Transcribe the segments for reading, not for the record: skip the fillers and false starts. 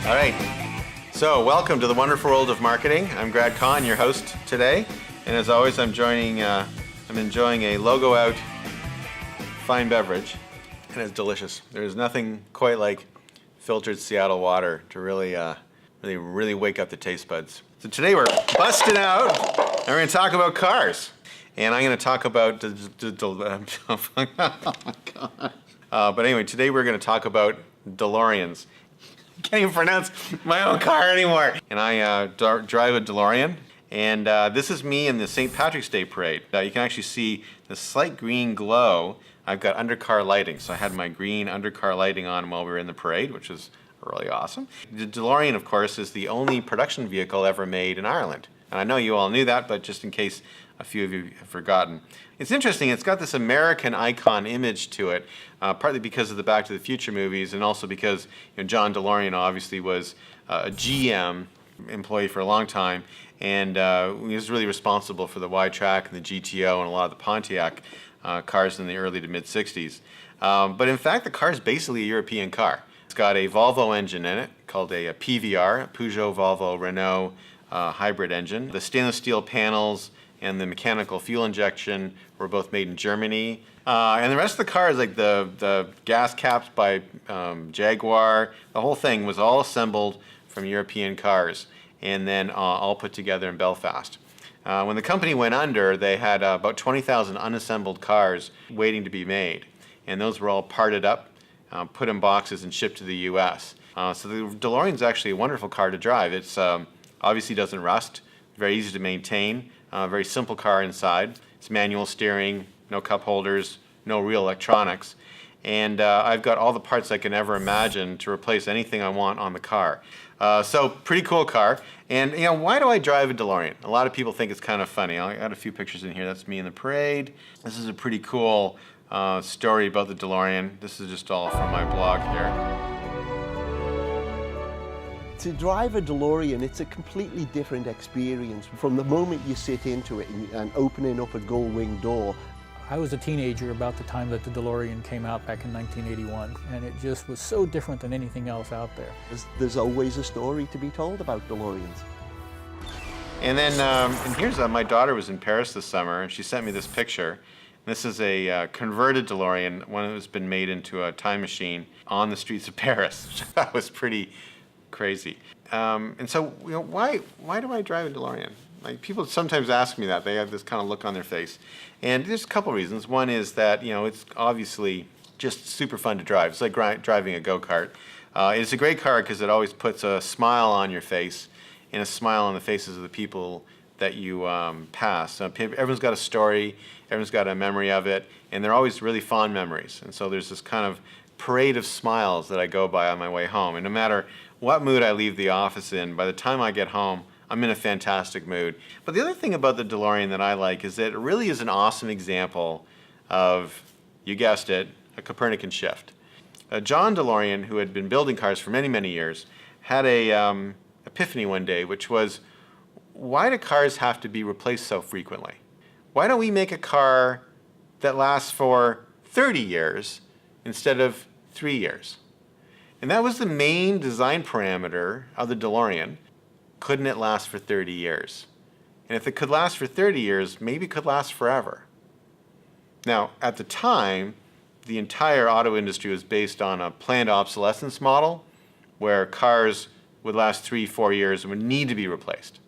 All right, so welcome to the wonderful world of marketing. I'm Grad Kahn, your host today, and as always, I'm enjoying a logo out fine beverage, and it's delicious. There's nothing quite like filtered Seattle water to really wake up the taste buds. So today we're busting out, and we're going to talk about cars, and I'm going to talk about oh my God. But anyway, today we're going to talk about DeLoreans. Can't even pronounce my own car anymore. And I drive a DeLorean, and this is me in the St. Patrick's Day parade. You can actually see the slight green glow. I've got undercar lighting, so I had my green undercar lighting on while we were in the parade, which is really awesome. The DeLorean, of course, is the only production vehicle ever made in Ireland. And I know you all knew that, but just in case a few of you have forgotten. It's interesting, it's got this American icon image to it, partly because of the Back to the Future movies, and also because John DeLorean obviously was a GM employee for a long time, and he was really responsible for the Y-Track and the GTO and a lot of the Pontiac cars in the early to mid-60s. But in fact, the car is basically a European car. It's got a Volvo engine in it called a PVR, a Peugeot Volvo Renault hybrid engine. The stainless steel panels and the mechanical fuel injection were both made in Germany. And the rest of the car is like the gas caps by Jaguar. The whole thing was all assembled from European cars and then all put together in Belfast. When the company went under, they had about 20,000 unassembled cars waiting to be made. And those were all parted up, put in boxes and shipped to the US. So the DeLorean is actually a wonderful car to drive. It's obviously doesn't rust, very easy to maintain. Very simple car inside. It's manual steering, no cup holders, no real electronics. And I've got all the parts I can ever imagine to replace anything I want on the car. So pretty cool car. And why do I drive a DeLorean? A lot of people think it's kind of funny. I got a few pictures in here. That's me in the parade. This is a pretty cool story about the DeLorean. This is just all from my blog here. To drive a DeLorean, it's a completely different experience. From the moment you sit into it and opening up a gull-wing door. I was a teenager about the time that the DeLorean came out back in 1981, and it just was so different than anything else out there. There's always a story to be told about DeLoreans. And then and here's my daughter was in Paris this summer, and she sent me this picture. This is a converted DeLorean, one that has been made into a time machine on the streets of Paris, which I thought was pretty crazy. And so, why do I drive a DeLorean? Like, people sometimes ask me that. They have this kind of look on their face. And there's a couple reasons. One is that, it's obviously just super fun to drive. It's like driving a go-kart. It's a great car because it always puts a smile on your face and a smile on the faces of the people that you pass. Everyone's got a story, everyone's got a memory of it, and they're always really fond memories. And so there's this kind of parade of smiles that I go by on my way home. And no matter what mood I leave the office in, by the time I get home, I'm in a fantastic mood. But the other thing about the DeLorean that I like is that it really is an awesome example of, you guessed it, a Copernican shift. John DeLorean, who had been building cars for many, many years, had a epiphany one day, which was, why do cars have to be replaced so frequently? Why don't we make a car that lasts for 30 years instead of 3 years? And that was the main design parameter of the DeLorean. Couldn't it last for 30 years? And if it could last for 30 years, maybe it could last forever. Now, at the time, the entire auto industry was based on a planned obsolescence model where cars would last 3-4 years and would need to be replaced.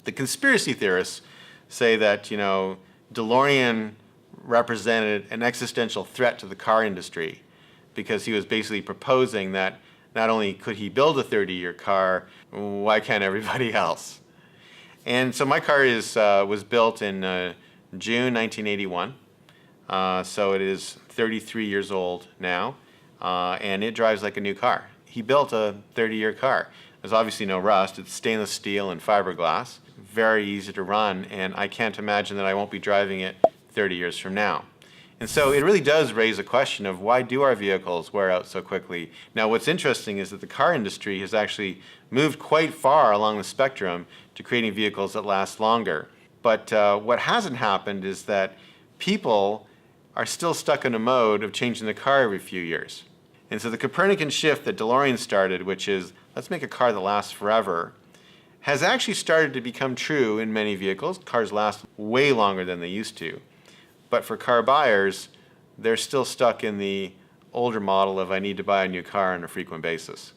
The conspiracy theorists say that, DeLorean represented an existential threat to the car industry, because he was basically proposing that not only could he build a 30-year car, why can't everybody else? And so my car was built in June 1981, so it is 33 years old now, and it drives like a new car. He built a 30-year car. There's obviously no rust. It's stainless steel and fiberglass, very easy to run, and I can't imagine that I won't be driving it 30 years from now. And so it really does raise a question of, why do our vehicles wear out so quickly? Now, what's interesting is that the car industry has actually moved quite far along the spectrum to creating vehicles that last longer. But what hasn't happened is that people are still stuck in a mode of changing the car every few years. And so the Copernican shift that DeLorean started, which is let's make a car that lasts forever, has actually started to become true in many vehicles. Cars last way longer than they used to. But for car buyers, they're still stuck in the older model of I need to buy a new car on a frequent basis.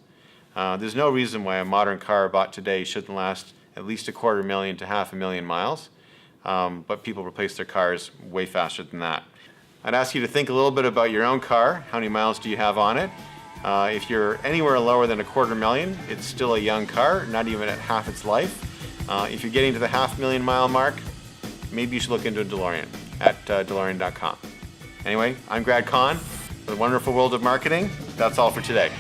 There's no reason why a modern car bought today shouldn't last at least 250,000 to 500,000 miles, but people replace their cars way faster than that. I'd ask you to think a little bit about your own car. How many miles do you have on it? If you're anywhere lower than 250,000, it's still a young car, not even at half its life. If you're getting to the 500,000 mile mark, maybe you should look into a DeLorean at DeLorean.com. Anyway, I'm Grad Conn for the wonderful world of marketing. That's all for today.